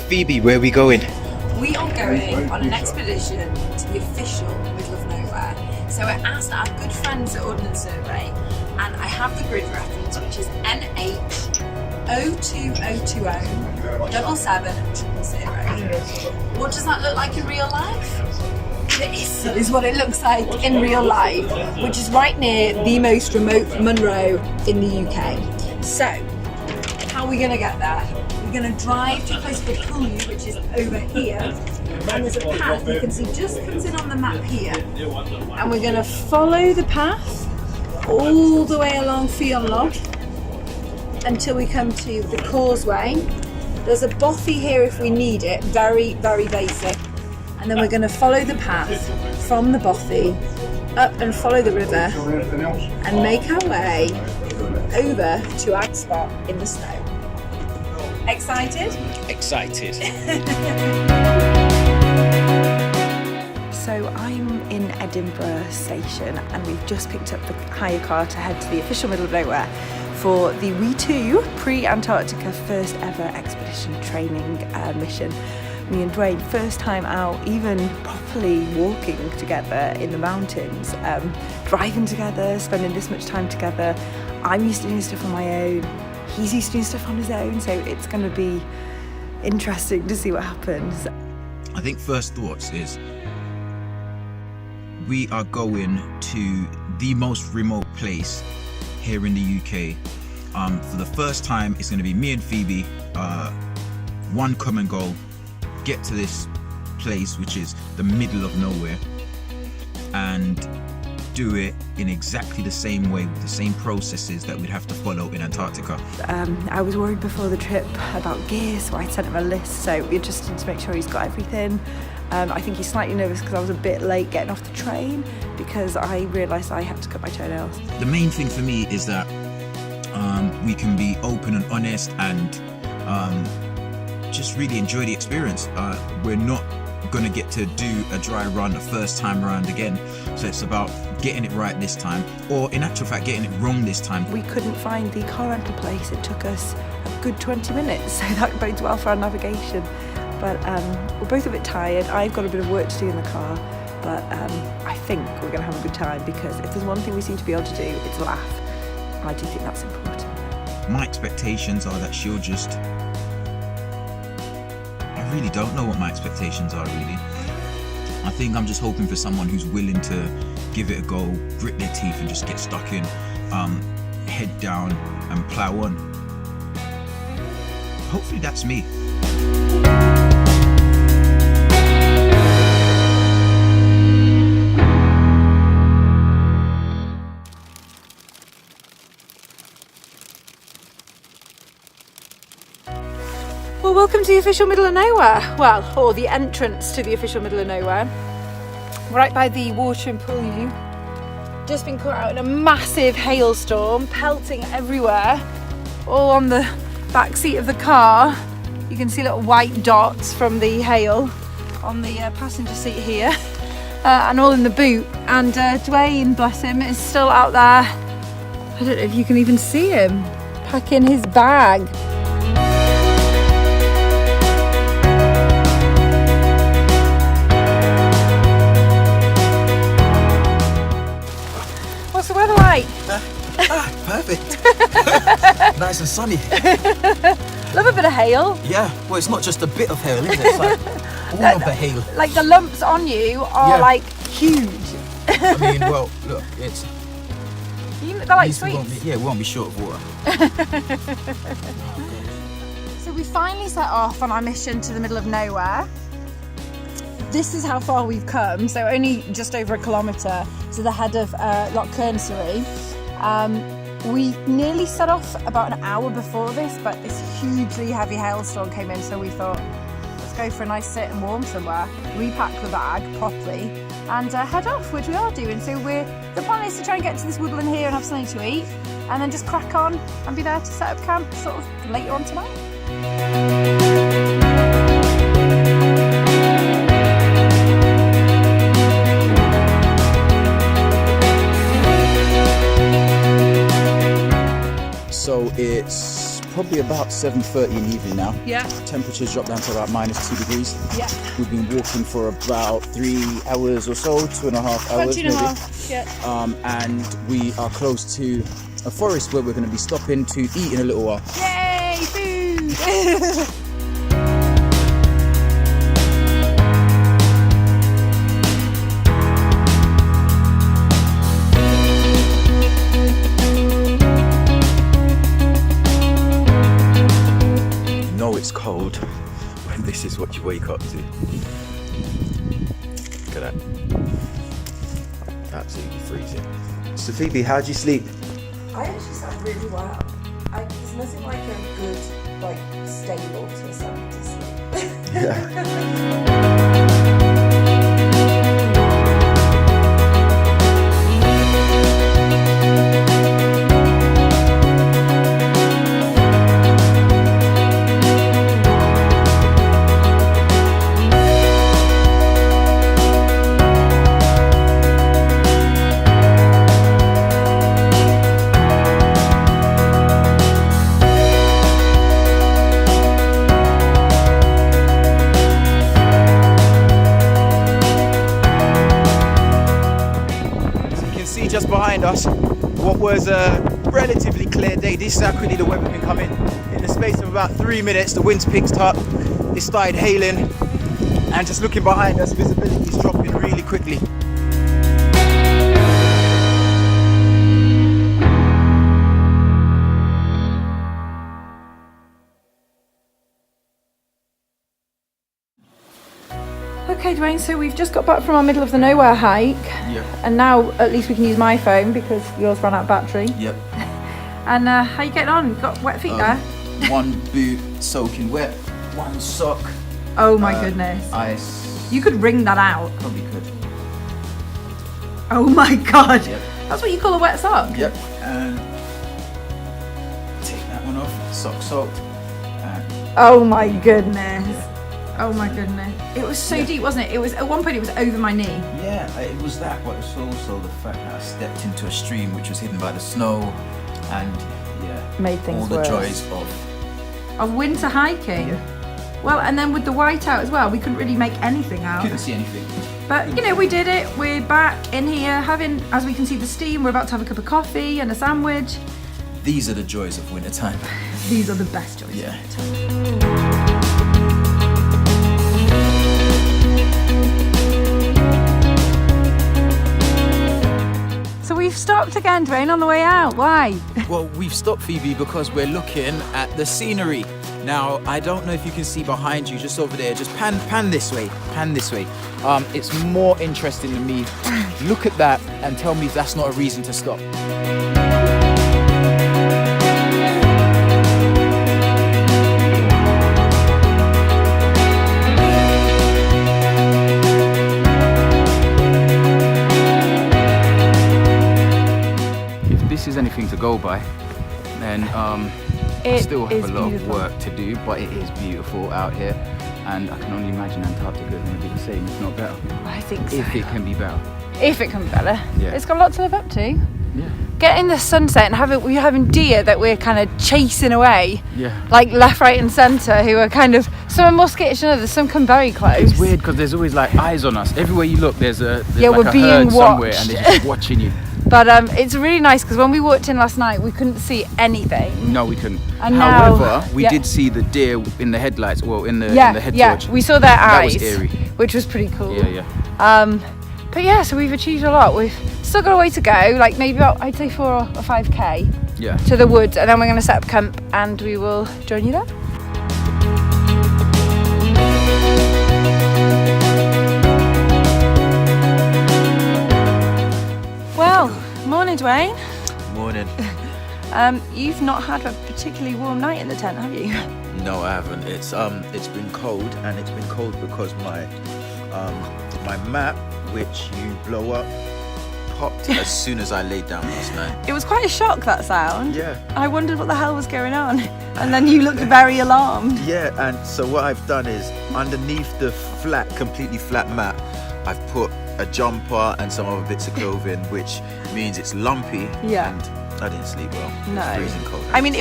Phoebe, where are we going? We are going on an expedition to the official middle of nowhere. So I asked our good friends at Ordnance Survey, and I have the grid reference, which is NH020207700. What does that look like in real life? This is what it looks like in real life, which is right near the most remote Munro in the UK. So, how are we going to get there? We're going to drive to a place called Pulu, which is over here, and there's a path you can see just comes in on the map here, and we're going to follow the path all the way along Fionlog until we come to the causeway. There's a bothy here if we need it, very, very basic. And then we're going to follow the path from the bothy up and follow the river and make our way over to our spot in the snow. Excited? Excited. So I'm in Edinburgh station and we've just picked up the hire car to head to the official middle of nowhere for the We2 pre-Antarctica first ever expedition training mission. Me and Dwayne, first time out, even properly walking together in the mountains, driving together, spending this much time together. I'm used to doing stuff on my own, he's used to doing stuff on his own, so it's going to be interesting to see what happens. I think first thoughts is we are going to the most remote place here in the UK. For the first time, it's going to be me and Phoebe, one common goal: get to this place which is the middle of nowhere and do it in exactly the same way with the same processes that we'd have to follow in Antarctica. I was worried before the trip about gear, so I sent him a list, so we're just to make sure he's got everything. I think he's slightly nervous because I was a bit late getting off the train because I realised I had to cut my toenails. The main thing for me is that we can be open and honest and just really enjoy the experience. We're not going to get to do a dry run the first time around again, so it's about getting it right this time, or in actual fact getting it wrong this time. We couldn't find the car rental place. It took us a good 20 minutes, so that bodes well for our navigation. But we're both a bit tired. I've got a bit of work to do in the car, but I think we're going to have a good time because if there's one thing we seem to be able to do, it's laugh. And I do think that's important. My expectations are that she'll just... I really don't know what my expectations are, really. I think I'm just hoping for someone who's willing to give it a go, grit their teeth and just get stuck in, head down and plow on. Hopefully that's me. Well, welcome to the official middle of nowhere. Well, or the entrance to the official middle of nowhere. Right by the water in Pulu. Just been caught out in a massive hailstorm, pelting everywhere. All on the back seat of the car. You can see little white dots from the hail on the passenger seat here. And all in the boot. And Dwayne, bless him, is still out there. I don't know if you can even see him, packing his bag. What's the weather like? Perfect. Nice and sunny. Love a bit of hail. Yeah, well, it's not just a bit of hail, is it? It's like all of the hail. Like the lumps on you are like huge. I mean, well, look, it's... They're like sweets. We won't be short of water. So we finally set off on our mission to the middle of nowhere. This is how far we've come, so only just over a kilometre to the head of Loch Kearney. We nearly set off about an hour before this, but this hugely heavy hailstorm came in, so we thought, let's go for a nice sit and warm somewhere, repack the bag properly, and head off, which we are doing. So the plan is to try and get to this woodland here and have something to eat, and then just crack on and be there to set up camp sort of later on tonight. So it's probably about 7:30 in the evening now. Yeah. Temperatures dropped down to about -2 degrees. Yeah. We've been walking for about 3 hours or so, 2.5 hours maybe. Yeah. And we are close to a forest where we're going to be stopping to eat in a little while. Yay, food! You know it's cold when this is what you wake up to. Look at that. Absolutely freezing. So Phoebe, how'd you sleep? I actually slept really well. There's nothing like a good, like, stable to something to sleep. Yeah. Just behind us, what was a relatively clear day. This is how quickly the weather's been coming. In the space of about 3 minutes, the wind's picked up, it started hailing, and just looking behind us, visibility is dropping really quickly. Okay, Dwayne, so we've just got back from our middle of the nowhere hike. Yep. And now at least we can use my phone because yours ran out of battery. Yep. And how you getting on? Got wet feet there? One boot soaking wet, one sock. Oh my goodness. Ice. You could wring that out. Probably could. Oh my god. Yep. That's what you call a wet sock? Yep. And take that one off. Sock soaked. Oh my goodness. Oh my goodness. It was so deep, wasn't it? It was at one point it was over my knee. Yeah, it was that, but it's also the fact that I stepped into a stream which was hidden by the snow, and yeah, made things all the worse. joys Of winter hiking. Yeah. Well, and then with the white out as well, we couldn't really make anything out. couldn't see anything. But you know, we did it. We're back in here having, as we can see, the steam. We're about to have a cup of coffee and a sandwich. These are the joys of winter time. These are the best joys. Yeah. So we've stopped again, Dwayne, on the way out. Why? Well, we've stopped, Phoebe, because we're looking at the scenery. Now, I don't know if you can see behind you, just over there. Just pan this way. Pan this way. It's more interesting to me. Look at that and tell me if that's not a reason to stop. This is anything to go by, then I still have a lot of work to do, but it is beautiful out here, and I can only imagine Antarctica is going to be the same, if not better. I think so. If it can be better. If it can be better. Yeah. It's got a lot to live up to. Yeah. Getting the sunset and we're having deer that we're kind of chasing away. Yeah. Like left, right and centre, who are kind of, some are more skittish than others, some come very close. It's weird because there's always like eyes on us. Everywhere you look, there's like we're a being herd somewhere, watched. and they're just watching you. But it's really nice because when we walked in last night, we couldn't see anything. No, we couldn't. And now, however, we did see the deer in the headlights, well, in the head torch. We saw their eyes, That was eerie. which was pretty cool. Yeah. But yeah, so we've achieved a lot. We've still got a way to go, like maybe about, I'd say 4 or 5k Yeah. to the woods, and then we're going to set up camp and we will join you there. Well, morning, Dwayne. Morning. You've not had a particularly warm night in the tent, have you? No, I haven't. It's been cold, and it's been cold because my mat, which you blow up, popped as soon as I laid down last night. It was quite a shock, that sound. Yeah. I wondered what the hell was going on, and then you looked very alarmed. Yeah, and so what I've done is underneath the completely flat mat, I've put a jumper and some other bits of clothing, which means it's lumpy. Yeah. And I didn't sleep well. It was No. freezing cold. I mean,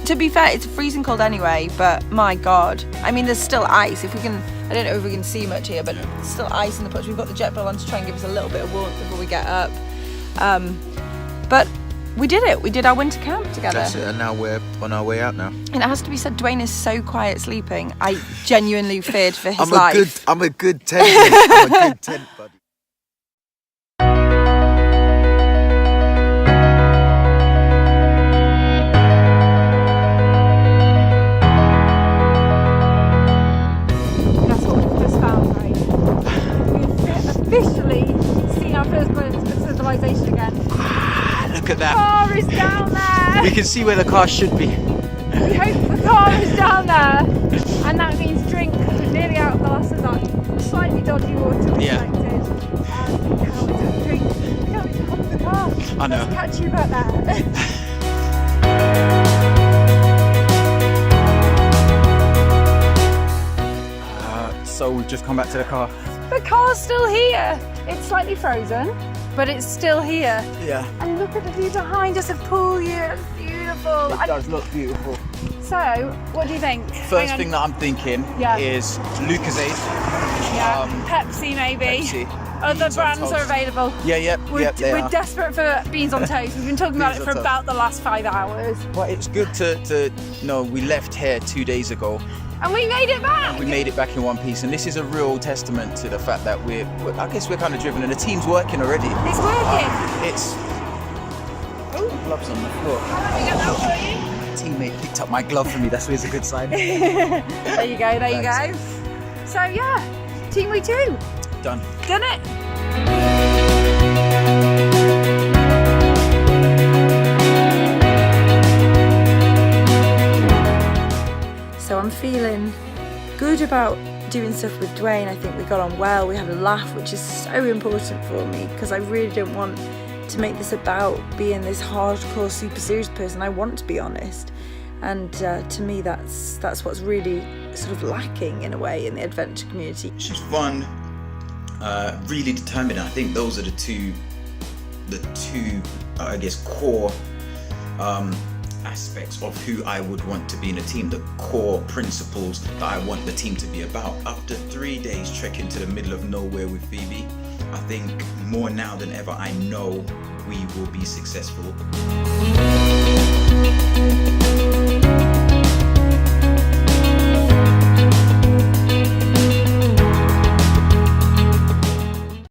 to be fair, it's freezing cold anyway, but my God. I mean, there's still ice. If we can, I don't know if we can see much here, but there's still ice in the push. We've got the jet ball on to try and give us a little bit of warmth before we get up. But we did it. We did our winter camp together. That's it, and now we're on our way out now. And it has to be said, Dwayne is so quiet sleeping. I genuinely feared for his life. I'm a good tent. I'm a good tent buddy. That's what we've just found, right? We've officially seen our first glimpse of civilization again. Look at The that. car is down there. We can see where the car should be. We hope the car is down there, and that means drink, because we're nearly out of the last of that slightly dodgy water we Yeah. collected. And now we have to drink. We can't even hop in the car. I know. Let's catch you about that. So we've just come back to the car. The car's still here. It's slightly frozen, but it's still here. Yeah. And look at the view behind us of Poole. It's beautiful. It does look beautiful. So, what do you think? First thing that I'm thinking Yeah. is Lucozade. Yeah, um, Pepsi maybe. Pepsi. Other Beans on brands toast. are available. Yeah, We're they are. desperate for beans on toast. We've been talking about it Beans for on toast. about the last 5 hours. But it's good to know we left here 2 days ago. And we made it back! We made it back in one piece, and this is a real testament to the fact that I guess we're kind of driven, and the team's working already. It's working! It's gloves on the floor. Let me get that for you. Teammate picked up my glove for me. That's always a good sign. There you go, there you go. So yeah, Team We 2, Done. done it! So I'm feeling good about doing stuff with Dwayne. I think we got on well, we had a laugh, which is so important for me, because I really don't want to make this about being this hardcore super serious person. I want to be honest, and to me that's what's really sort of lacking in a way in the adventure community. She's fun, really determined. I think those are the two I guess core aspects of who I would want to be in a team, the core principles that I want the team to be about. After 3 days trekking to the middle of nowhere with Phoebe, I think more now than ever I know we will be successful.